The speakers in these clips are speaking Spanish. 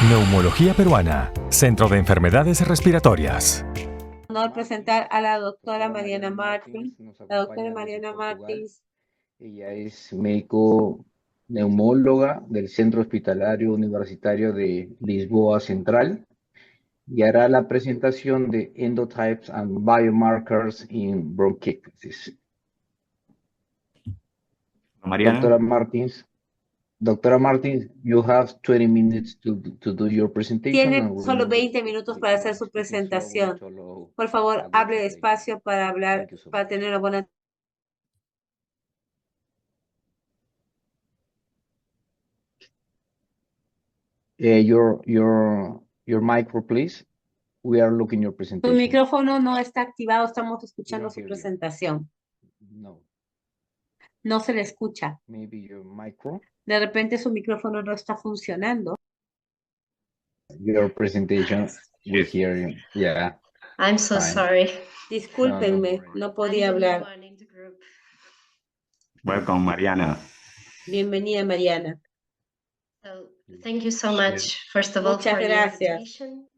Neumología Peruana, Centro de Enfermedades Respiratorias. Honor presentar a la doctora Mariana Martins. Nos La doctora acompaña desde Mariana Portugal. Martins Ella es médico neumóloga del Centro Hospitalario Universitario de Lisboa Central y hará la presentación de Endotypes and Biomarkers in Bronchiectasis. Mariana. Doctora Martins, you have 20 minutes to do your presentation. tiene and solo remember 20 minutos para hacer su speaking slowly presentación. to allow Por favor, a good hable translation. despacio para hablar, Thank you so para much. tener una buena. Your micro, please. We are looking your Su presentation. micrófono no está activado, estamos escuchando don't su hear you. presentación. No, No se le escucha. maybe your micro. De repente su micrófono no está funcionando. Your presentation, we Yes. hear you. Yeah. I'm so Fine. sorry. Discúlpenme, no podía I'm the new hablar. one in the group. Welcome, Mariana. Bienvenida, Mariana. So thank you so much, first of all, Muchas for the gracias. invitation.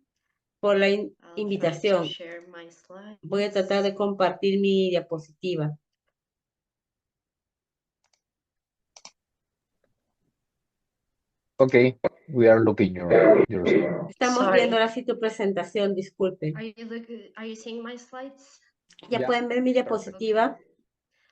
Por la I'll try to invitación. share my slides. Voy a tratar de compartir mi diapositiva. Okay, we are looking your Estamos Sorry. viendo ahora sí tu presentación, disculpen. Are you seeing my slides? Ya Yeah. pueden ver mi diapositiva.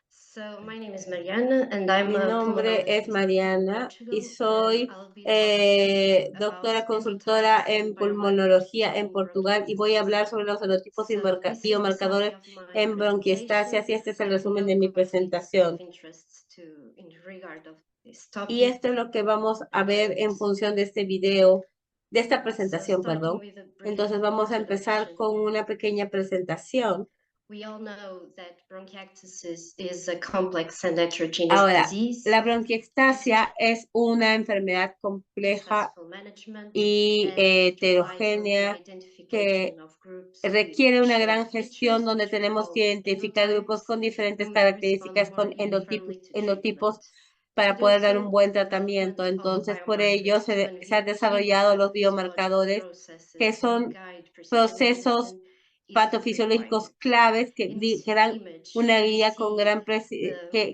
So my name is Mariana and I'm Mi a nombre es pulmonologist Mariana in y Portugal, soy and I'll be talking doctora about consultora endotypes en and pulmonología biomarkers en in Portugal y voy a hablar sobre los fenotipos y So this is the biomarcadores summary of my en bronquiectasias y este es el presentation. resumen I de mi will provide presentación. of interest in regard of this Y topic. esto es lo que vamos a ver en función de este video, de esta presentación, starting perdón. with a brief Entonces vamos a empezar introduction. con una pequeña presentación. We all know that bronchiectasis is a complex and heterogeneous Ahora, disease. la bronquiectasia es una enfermedad compleja Successful management y and vital heterogénea identification of groups requiere with una shared gran gestión features, donde which we tenemos call que identificar grupos con diferentes endotypes, who may características, respond con more uniformly to endotipos, treatment. para To do poder dar un so, buen development tratamiento. of Entonces, por ello biomarkers to se han desarrollado los biomarcadores, que processes son that guide precision procesos medicine is patofisiológicos required. claves que In this dan image, una we guía con see gran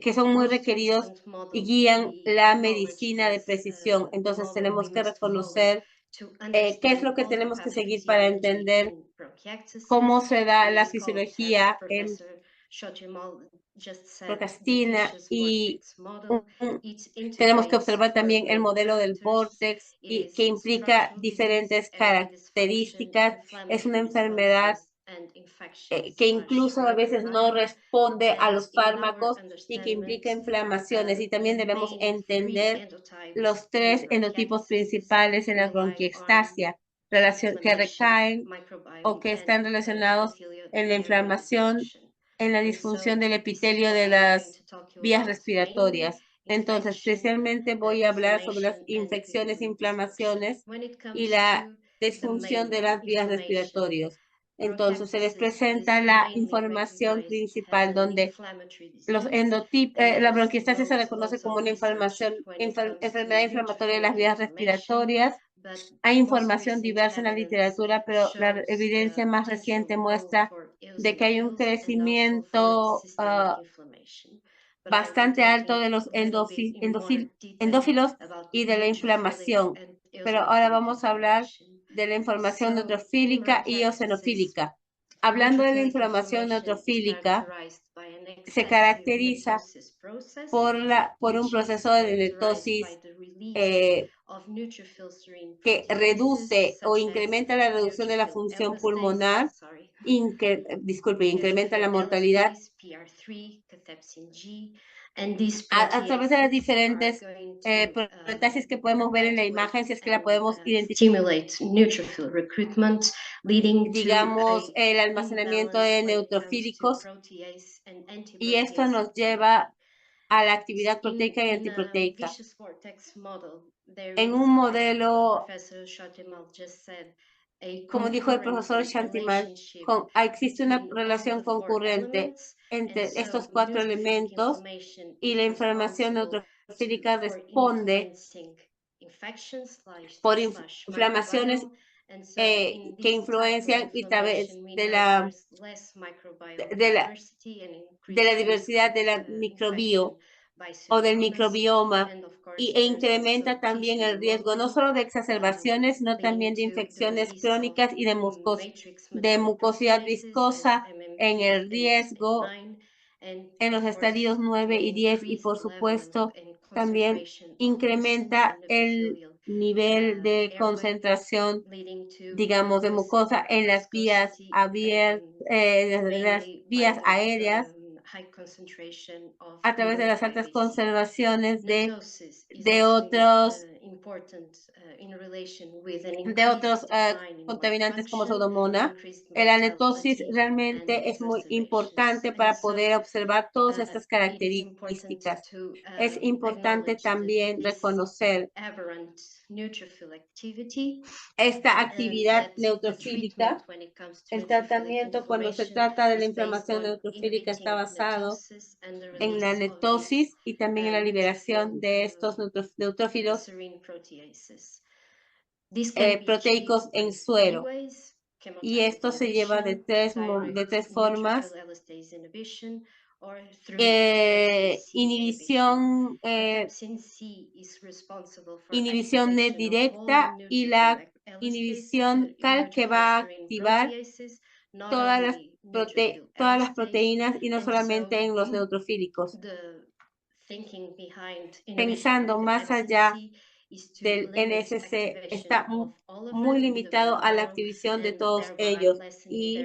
que son muy most requeridos excellent y model guían we la acknowledge medicina de as precisión. the Entonces model tenemos we que must follow reconocer to qué es lo understand que all the tenemos que seguir para pathophysiology entender in bronchiectasis. cómo se da la It is called, as fisiología en Professor Schoetemal just said, the procrastina vicious y vortex model. It tenemos que integrates observar también el four main modelo del factors. vortex It y is que implica structural diferentes disease, airway dysfunction, características. Es una inflammatory enfermedad responses, and infections que incluso a veces no responde a los fármacos y que implica inflamaciones. Y también debemos entender los tres endotipos principales en la bronquiectasia que recaen o que están relacionados en la inflamación, en la disfunción del epitelio de las vías respiratorias. Entonces, especialmente voy a hablar sobre las infecciones, inflamaciones y la disfunción de las vías respiratorias. Entonces, se les presenta la información principal donde la bronquiectasia se reconoce como una enfermedad inflamatoria de las vías respiratorias. Hay información diversa en la literatura, pero la evidencia más reciente muestra de que hay un crecimiento bastante alto de los endófilos y de la inflamación. Pero ahora vamos a hablar de la inflamación neutrofílica y eosinofílica. Hablando de la inflamación neutrofílica, se caracteriza por un proceso de netosis que reduce o incrementa la reducción de la función pulmonar, incrementa la mortalidad a través de las diferentes proteasas que podemos ver en la imagen, si es que la podemos identificar. Digamos, el almacenamiento de neutrofílicos, y esto nos lleva a la actividad proteica y antiproteica. En un modelo, como dijo el profesor Chantimal, existe una relación concurrente entre estos cuatro elementos y la inflamación neutrofílica responde por inflamaciones que influencian y a través de la diversidad de la microbio o del microbioma e incrementa también el riesgo no solo de exacerbaciones, sino también de infecciones crónicas y de mucosidad viscosa en el riesgo en los estadios 9 y 10 y por supuesto también incrementa el nivel de concentración, digamos, de mucosa en las vías abiertas, las vías aéreas a través de las altas concentraciones de otros contaminantes como Pseudomonas. La netosis realmente es muy importante para poder observar todas estas características. Es importante también reconocer esta actividad neutrofílica. El tratamiento cuando se trata de la inflamación neutrofílica está basado en la netosis y también en la liberación de estos neutrófilos proteicos en suero. Y esto se lleva de tres formas. Inhibición net directa y la inhibición CAL que va a activar todas las proteínas y no solamente en los neutrofílicos. Pensando más allá del NSC, está muy limitado a la activación de todos ellos. Y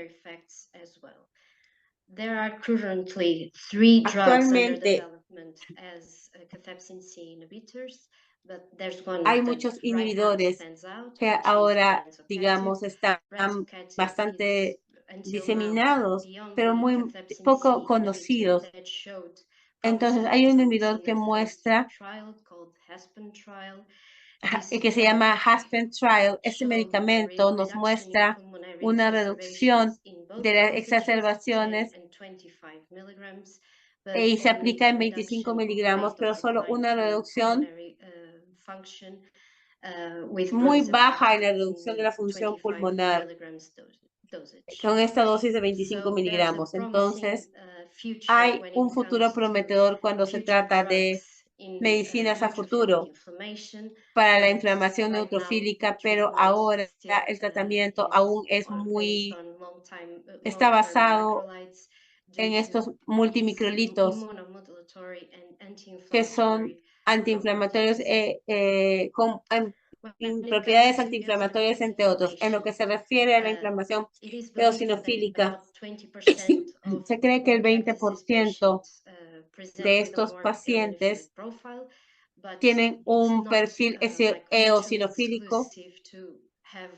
actualmente hay muchos inhibidores que ahora, digamos, están bastante diseminados, pero muy poco conocidos. Entonces, hay un inhibidor que muestra, que se llama Aspen Trial. Este medicamento nos muestra una reducción de las exacerbaciones y se aplica en 25 miligramos, pero solo una reducción muy baja en la reducción de la función pulmonar con esta dosis de 25 miligramos. Entonces, hay un futuro prometedor cuando se trata de medicinas a futuro para la inflamación neutrofílica, pero ahora el tratamiento aún es está basado en estos multimicrolitos que son antiinflamatorios con propiedades antiinflamatorias, entre otros. En lo que se refiere a la inflamación eosinofílica, se cree que el 20% de estos pacientes tienen un perfil eosinofílico,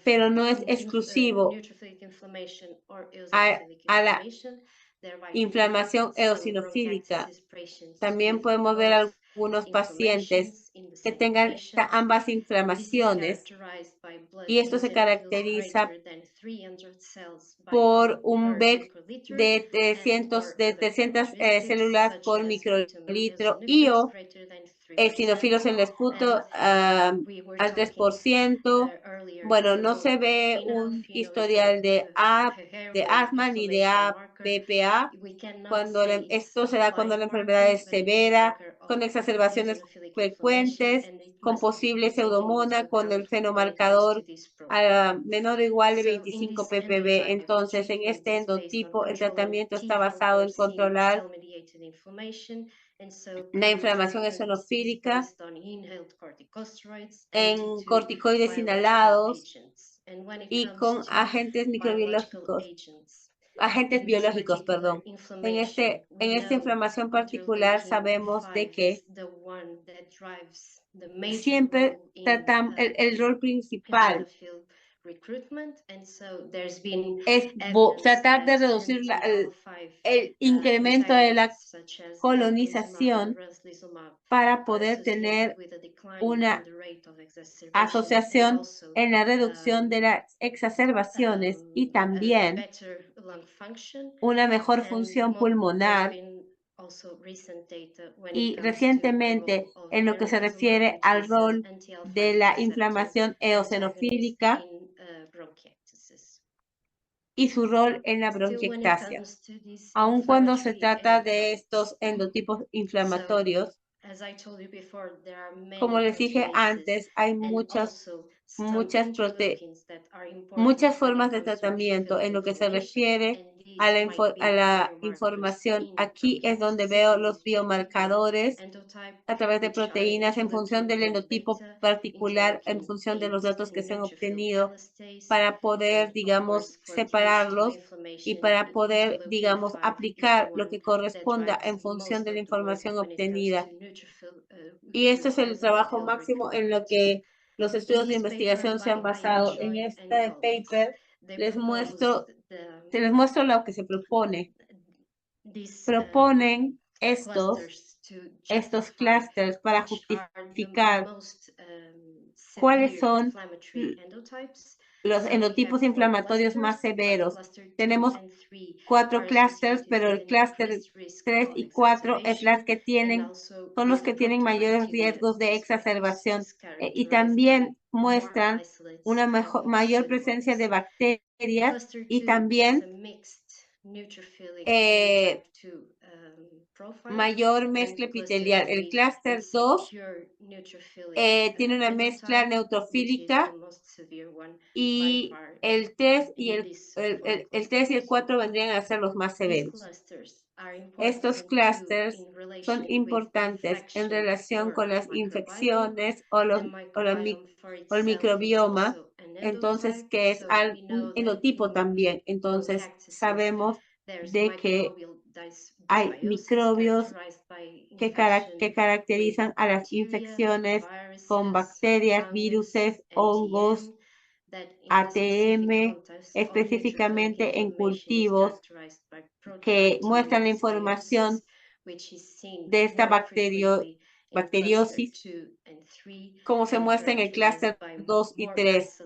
pero no es exclusivo a la inflamación eosinofílica. También podemos ver algunos pacientes que tengan ambas inflamaciones y esto se caracteriza por un BEC de 300 células por microlitro y o eosinófilos en el esputo al 3%. Bueno, no se ve un historial de asma ni de ABPA. Esto se da cuando la enfermedad es severa, con exacerbaciones frecuentes, con posible pseudomona, con el fenomarcador menor o igual de 25 ppb. Entonces, en este endotipo, el tratamiento está basado en controlar la inflamación eosinofílica en corticoides inhalados y con agentes biológicos, perdón. En esta inflamación particular sabemos de que siempre tratamos el rol principal es tratar de reducir el incremento de la colonización para poder tener una asociación en la reducción de las exacerbaciones y también una mejor función pulmonar Y recientemente, en lo que se refiere al rol de la inflamación eosinofílica y su rol en la bronquiectasia. Aun cuando se trata de estos endotipos inflamatorios, como les dije antes, hay muchas formas de tratamiento en lo que se refiere a la información. Aquí es donde veo los biomarcadores a través de proteínas en función del endotipo particular, en función de los datos que se han obtenido, para poder, digamos, separarlos y para poder, digamos, aplicar lo que corresponda en función de la información obtenida. Y este es el trabajo máximo en lo que los estudios de investigación se han basado. En este paper les muestro lo que se propone. Proponen estos clústeres para justificar cuáles son los endotipos inflamatorios más severos. Tenemos 4 clústeres, pero el clúster 3 y 4 es son los que tienen mayores riesgos de exacerbación y también muestran una mayor presencia de bacterias y también mayor mezcla epitelial. El clúster 2 tiene una mezcla neutrofílica y el 3 y el 3 y el 4 vendrían a ser los más severos. Estos clústeres son importantes en relación con las infecciones o el microbioma, entonces que es un endotipo también. Entonces sabemos de que hay microbios que caracterizan a las infecciones con bacterias, viruses, hongos, ATM, específicamente en cultivos que muestran la información de esta bacteriosis, como se muestra en el clúster 2 y 3.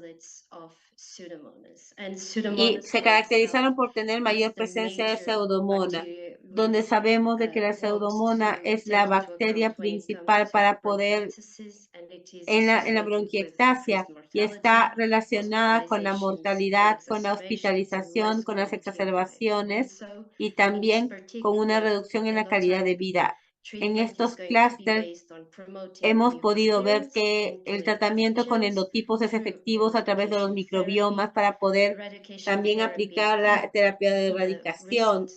Y se caracterizaron por tener mayor presencia de Pseudomonas, donde sabemos de que la Pseudomonas es la bacteria principal para poder en la bronquiectasia y está relacionada con la mortalidad, con la hospitalización, con las exacerbaciones y también con una reducción en la calidad de vida. En estos clústeres hemos podido ver que el tratamiento con endotipos es efectivo a través de los microbiomas para poder también aplicar la terapia de erradicación.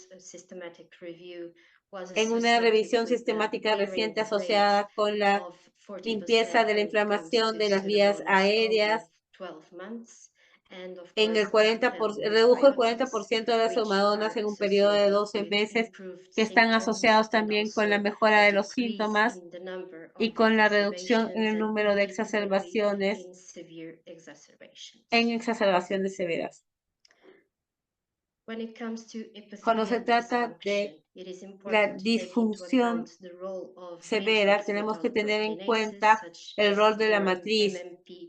En una revisión sistemática reciente asociada con la limpieza de la inflamación de las vías aéreas, redujo el 40% de las pseudomonas en un periodo de 12 meses, que están asociados también con la mejora de los síntomas y con la reducción en el número de exacerbaciones severas. Cuando se trata de la disfunción severa, tenemos que tener en cuenta el rol de la matriz,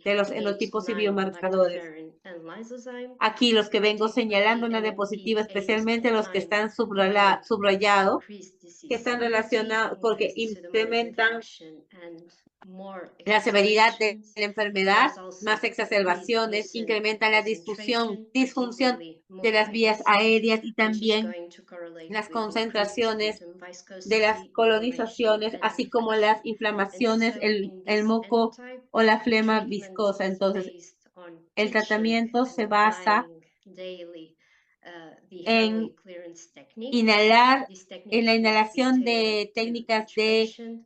de los enotipos y biomarcadores. Aquí los que vengo señalando en la diapositiva, especialmente los que están subrayados, que están relacionados porque incrementan la severidad de la enfermedad, más exacerbaciones, incrementan la disfunción de las vías aéreas y también las concentraciones de las colonizaciones, así como las inflamaciones, el moco o la flema viscosa. Entonces, el tratamiento se basa en la inhalación de técnicas de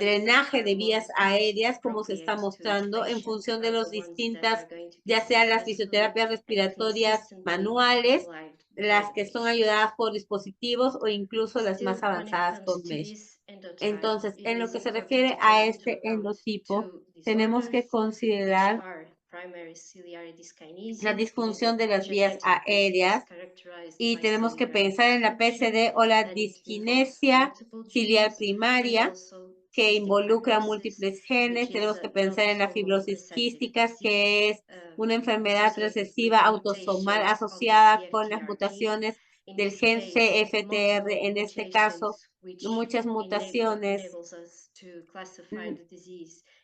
drenaje de vías aéreas, como se está mostrando, en función de las distintas, ya sean las fisioterapias respiratorias manuales, las que son ayudadas por dispositivos o incluso las más avanzadas con mesh. Entonces, en lo que se refiere a este endotipo, tenemos que considerar la disfunción de las vías aéreas y tenemos que pensar en la PCD o la disquinesia ciliar primaria, que involucra múltiples genes. Tenemos que pensar en la fibrosis quística, que es una enfermedad recesiva autosomal asociada con las mutaciones del gen CFTR, en este caso, muchas mutaciones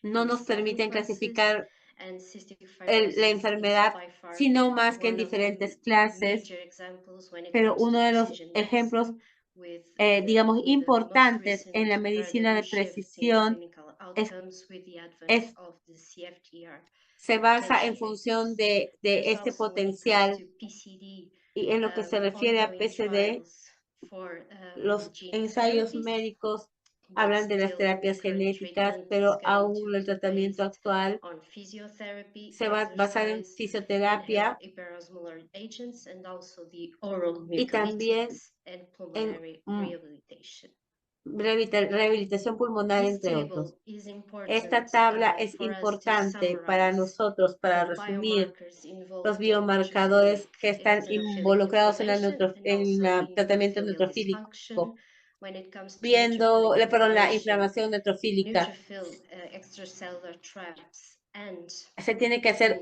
no nos permiten clasificar la enfermedad, sino más que en diferentes clases, pero uno de los ejemplos, digamos, importantes en la medicina de precisión es se basa en función de este potencial, y en lo que se refiere a PCD, los ensayos médicos hablan de las terapias genéticas, pero aún el tratamiento actual se va a basar en fisioterapia y también en rehabilitación pulmonar, entre otros. Esta tabla es importante para nosotros para resumir los biomarcadores que están involucrados en el tratamiento neutrofílico, viendo, perdón, la inflamación neutrofílica. Se tiene que hacer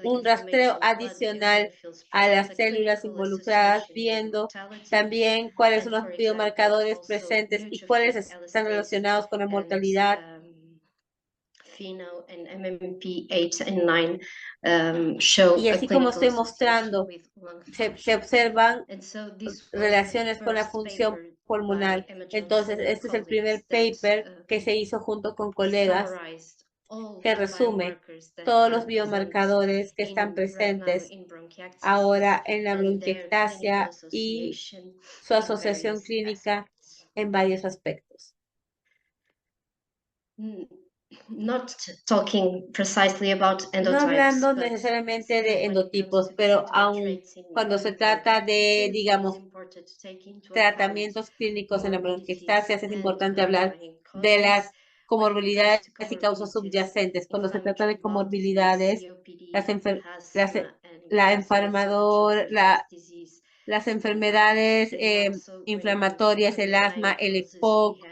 un rastreo adicional a las células involucradas, viendo también cuáles son los biomarcadores presentes y cuáles están relacionados con la mortalidad. Y así como estoy mostrando, se observan relaciones con la función pulmonar. Entonces, este es el primer paper que se hizo junto con colegas que resume todos los biomarcadores que están presentes ahora en la bronquiectasia y su asociación clínica en varios aspectos. No hablando necesariamente de endotipos, pero aún cuando se trata de, digamos, tratamientos clínicos en la bronquiectasia, es importante hablar de las comorbilidades y causas subyacentes. Cuando se trata de comorbilidades, las enfermedades inflamatorias, el asma, el EPOC,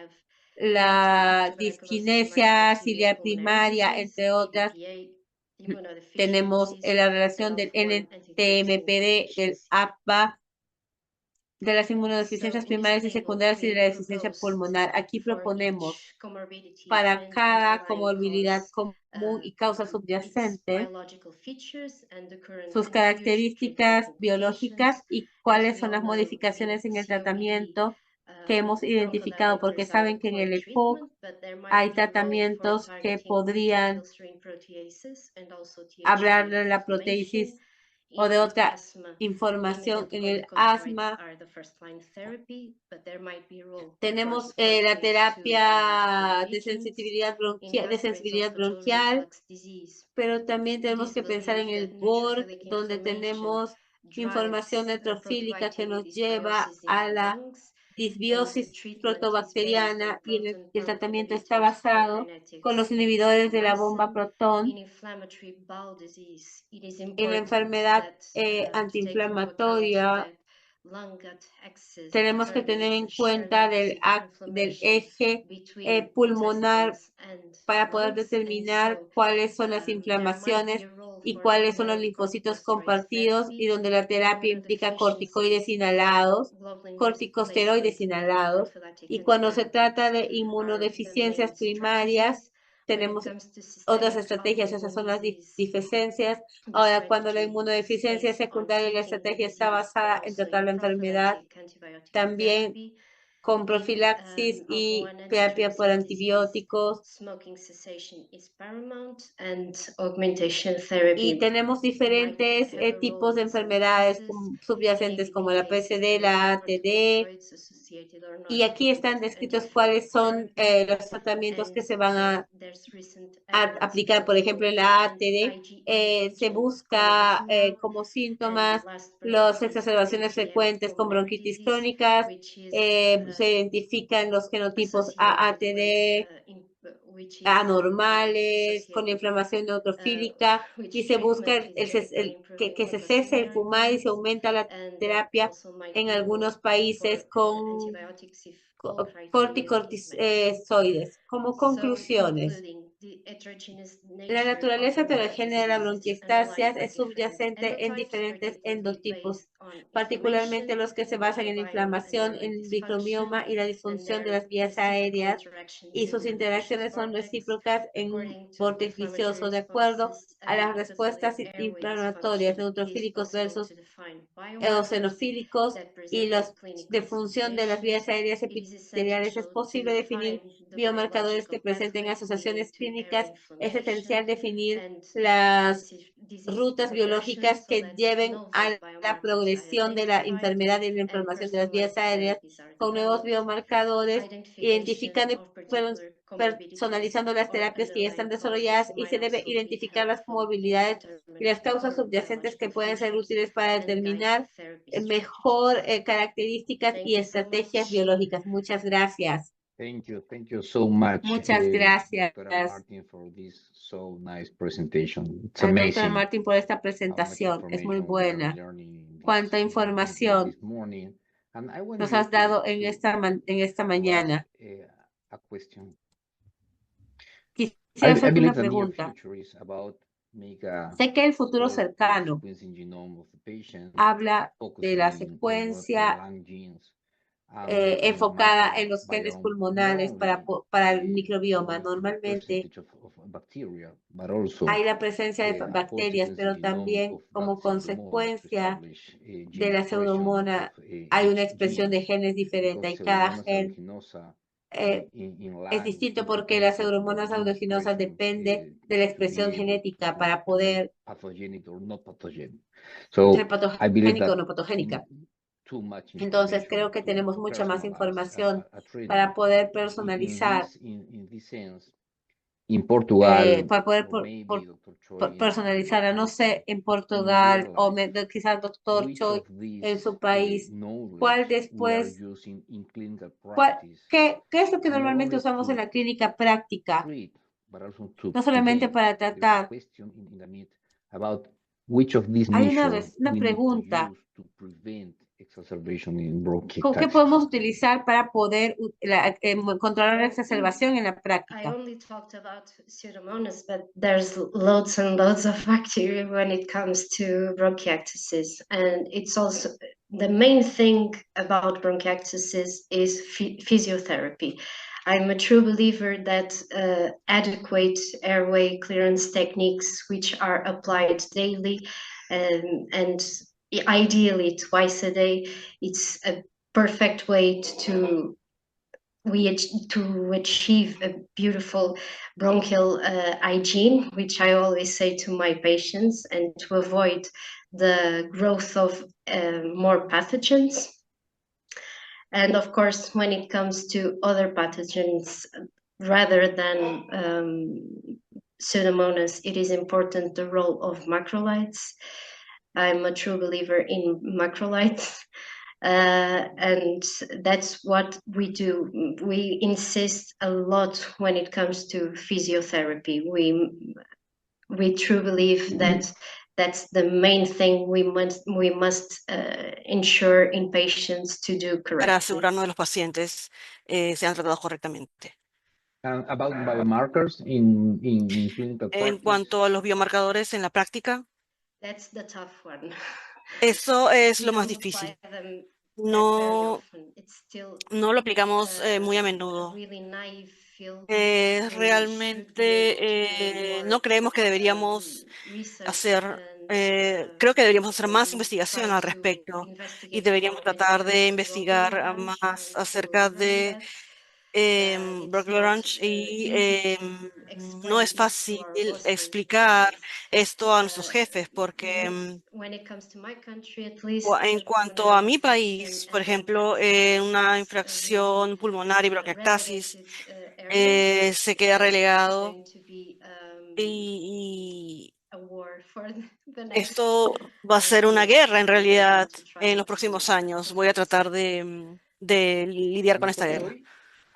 la disquinesia ciliar primaria, entre otras. Tenemos la relación del NTMPD, del APA, de las inmunodeficiencias primarias y secundarias y de la deficiencia pulmonar. Aquí proponemos para cada comorbilidad común y causa subyacente sus características biológicas y cuáles son las modificaciones en el tratamiento que hemos identificado, porque saben que en el EPOC hay tratamientos que podrían hablar de la proteísis o de otra información. En el asma tenemos la terapia de sensibilidad bronquial, pero también tenemos que pensar en el GORD, donde tenemos información neutrofílica que nos lleva a la disbiosis protobacteriana, y el tratamiento está basado con los inhibidores de la bomba protón. En la enfermedad antiinflamatoria tenemos que tener en cuenta del eje pulmonar para poder determinar cuáles son las inflamaciones y cuáles son los linfocitos compartidos, y donde la terapia implica corticosteroides inhalados. Y cuando se trata de inmunodeficiencias primarias, tenemos otras estrategias, esas son las deficiencias. Ahora, cuando la inmunodeficiencia secundaria, la estrategia está basada en tratar la enfermedad, también con profilaxis y terapia por antibióticos. Y tenemos diferentes tipos de enfermedades subyacentes como la PCD, la ATD, y aquí están descritos cuáles son los tratamientos que se van a aplicar. Por ejemplo, en la ATD se busca como síntomas las exacerbaciones frecuentes con bronquitis crónicas, se identifican los genotipos AATD anormales con inflamación neutrofílica, y se busca que se cese el fumar y se aumenta la terapia en algunos países con corticosteroides. Como conclusiones, la naturaleza heterogénea de la bronquiectasia es subyacente en diferentes endotipos particularmente los que se basan en inflamación, en el microbioma y la disfunción de las vías aéreas, y sus interacciones son recíprocas en un vórtice vicioso, de acuerdo a las respuestas inflamatorias, neutrofílicos versus eosinofílicos y los de función de las vías aéreas epiteliales. Es posible definir biomarcadores que presenten asociaciones clínicas. Es esencial definir las rutas biológicas que lleven a la progresión de la enfermedad y la inflamación de las vías aéreas con nuevos biomarcadores, identificando y personalizando las terapias que ya están desarrolladas, y se debe identificar las comorbilidades y las causas subyacentes que pueden ser útiles para determinar mejor características y estrategias biológicas. Muchas gracias. Thank you so much, Muchas gracias Dr. Martin, for this so nice presentation. It's al doctora amazing Martin por esta how much presentación. Es muy information we are buena. learning Cuánta información this morning. And I want nos you has dado en to esta ask mañana. a question. Quisiera I hacerte believe una the near pregunta. future is about make a Sé que el futuro whole cercano sequencing genome of the patient, habla de la focusing in what the secuencia lung genes and enfocada en los genes microbiome, not pulmonares only para el the microbioma. prolific Normalmente percentage of bacteria, but also hay la presencia de a whole bacterias, sequencing pero genome también of como Pseudomonas to consecuencia establish de gene la expression pseudomona of hay una each expresión gene, de genes diferente, because y cada Pseudomonas gen aeruginosa in es lung, distinto it porque las depends of pseudomonas gene adenominosas expression depende de la to expresión be able genética para to make poder pathogenic or not pathogenic. ser So I believe patogénica o that no patogénica. too much Entonces information creo que tenemos to mucha más personalize información a treatment. para poder In personalizar, this sense, in Portugal, para poder or maybe Dr. Choi personalizarla. No sé, en in their Portugal o life, quizás doctor which Choi of these en su país, ¿cuál knowledge we are después, using in clinical cuál, practice, qué es lo que not normalmente only usamos en to la clínica práctica? treat, but also to No solamente prevent. para There's a tratar. question in the mid about which of these Hay measures una we need to pregunta. use to prevent exacerbation in ¿Con qué bronchiectasis. podemos utilizar para poder controlar la exacerbación en la I práctica? only talked about Pseudomonas, but there's loads and loads of bacteria when it comes to bronchiectasis. And it's also the main thing about bronchiectasis is physiotherapy. I'm a true believer that adequate airway clearance techniques, which are applied daily and ideally twice a day, it's a perfect way to achieve a beautiful bronchial hygiene, which I always say to my patients, and to avoid the growth of more pathogens. And of course, when it comes to other pathogens, rather than Pseudomonas, it is important the role of macrolides. I'm a true believer in macrolides. And that's what we do. We insist a lot when it comes to physiotherapy. We truly believe that that's the main thing we must ensure in patients to do para correctly. asegurarnos de los pacientes sean tratados correctamente. About biomarkers in clinical En practice. cuanto a los biomarcadores en la práctica, That's the tough one. eso es We lo más don't difícil. apply them that very No, often. It's still no lo aplicamos muy a a menudo. really naive field, and we should be Realmente able to do no more creemos que deberíamos research hacer, and creo que deberíamos hacer más try investigación al to respecto y investigate deberíamos more tratar de in investigar Bronchial Ranch más and acerca to run de that. It's Berkeley not Ranch y easy to no explain es this to fácil our bosses explicar nowadays. esto a nuestros jefes porque When it comes to my country, at least, en cuanto a mi we país, can por adapt ejemplo, that una it's infracción pulmonar y bronquiectasis relegated area. se queda It's relegado going to be y a war for the next esto va a ser una years, guerra en and I'm realidad going to try en los to próximos años. Voy a fix tratar it. de lidiar con esta Dr. guerra. Choi,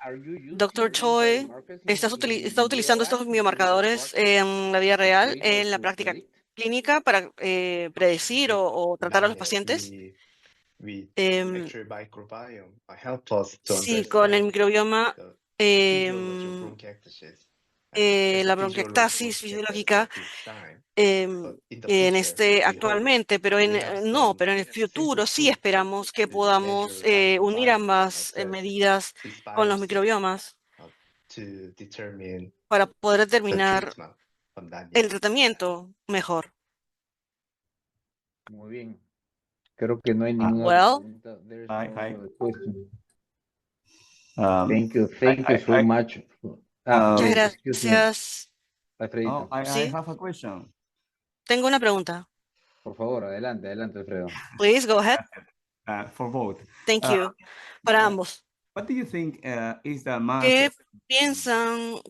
are you Doctor using these Choi, biomarkers ¿está in real utilizando life, estos in clinical biomarcadores practice, en la vida to real, treat or en la to práctica predict? clínica para predecir o tratar a los Done it. pacientes? We Em, actually microbiome help us to sí, con el understand microbioma the physiology of em, bronchiectasis. la bronquiectasis fisiológica actualmente, pero no, pero en el futuro sí esperamos que podamos unir ambas medidas con los microbiomas para poder determinar el tratamiento mejor. Muy bien. Creo que no hay ninguna Well, pregunta. There's Hi, no hi. further question. Um, Thank you so I- much. muchas Excuse me, gracias. Alfredito. I Sí, have a question. tengo una pregunta. Por favor, adelante, Alfredo. Please go ahead. For both. Thank Uh, you. Para uh, ambos. What do you think is the más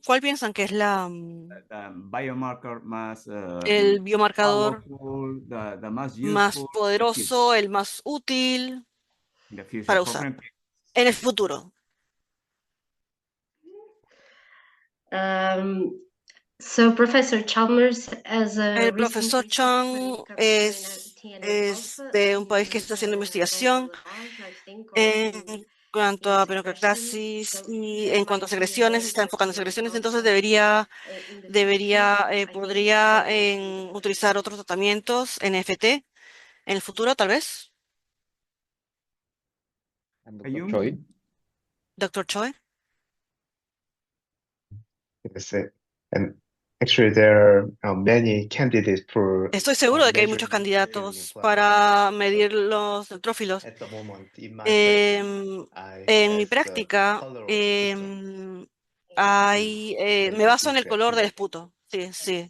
¿Cuál piensan que es the biomarker más el biomarcador powerful, the más más useful poderoso, el más útil in the future? para For usar example, en el futuro? So Professor Chalmers, as a El recent profesor researcher Chang when it comes es, to TNF es alpha de un in país que está haciendo the investigación central lab, I think, or en cuanto a secretion. peroxidasis So y there en cuanto a might be a secreciones, role se está for enfocando en TNF secreciones, entonces alpha in the future. I think podría in utilizar otros tratamientos NFT en el futuro, tal vez. And hay Dr. un- Choi. Doctor Choi. Yes, and actually, there are many candidates for Estoy seguro de que hay muchos measuring candidatos plasma. para medir los neutrófilos. At the moment, in my practice, En mi ask the práctica, color of sputum. me baso en el color del esputo. Sí, sí,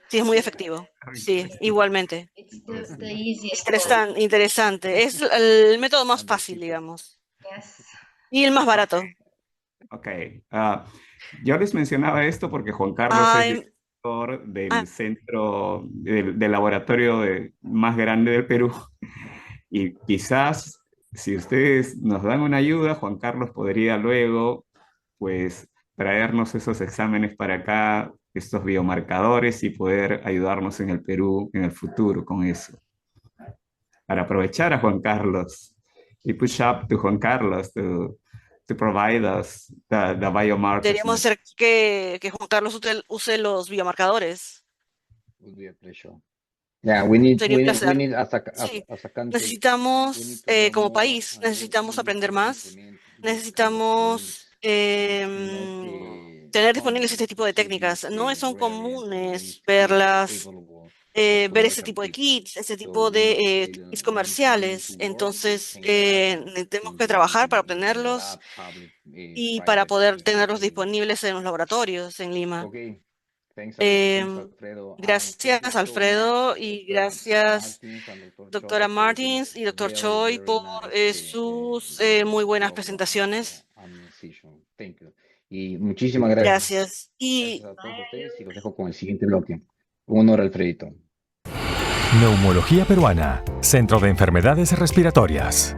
sí, es muy efectivo. Sí, igualmente. It's the easiest Interesante. Es el método más fácil, digamos. Yes. Y el más barato. Ok. Yo les mencionaba esto porque Juan Carlos es Ay, director del ah, centro, del laboratorio más grande del Perú. Y quizás, si ustedes nos dan una ayuda, Juan Carlos podría luego, pues, traernos esos exámenes para acá, estos biomarcadores y poder ayudarnos en el Perú en el futuro con eso. Para aprovechar a Juan Carlos y push up to Juan Carlos to provide us the biomarkers. deberíamos hacer que Juan Carlos use los biomarcadores. Would be a pleasure. Yeah, we need, Sería un we placer. need Sí, as a country, we need necesitamos, to learn como more, país, and we necesitamos need aprender to más, implement these kind of necesitamos things. It's not tener disponibles common este to tipo de see técnicas. these No son rare comunes kits verlas, available as ver ese commercial tipo de kits. kits, ese So tipo we need to de tailor, kits we need to comerciales. work to Entonces, obtain that and to tenemos que implement trabajar them para in the obtenerlos lab, public, y para private, poder tenerlos in disponibles en los laboratorios en Lima. Okay, thanks, thanks, Em, Alfredo. Thank you Gracias, so much, Alfredo, y Dr. gracias, Martins and Dr. doctora Choi, for this Martins y doctor very, Choi, very por nice sus muy buenas blog presentaciones. session. Thank you. Y muchísimas gracias. Gracias. Y Gracias a todos ustedes y los dejo con el siguiente bloque. Un honor, Alfredito. Neumología Peruana, Centro de Enfermedades Respiratorias.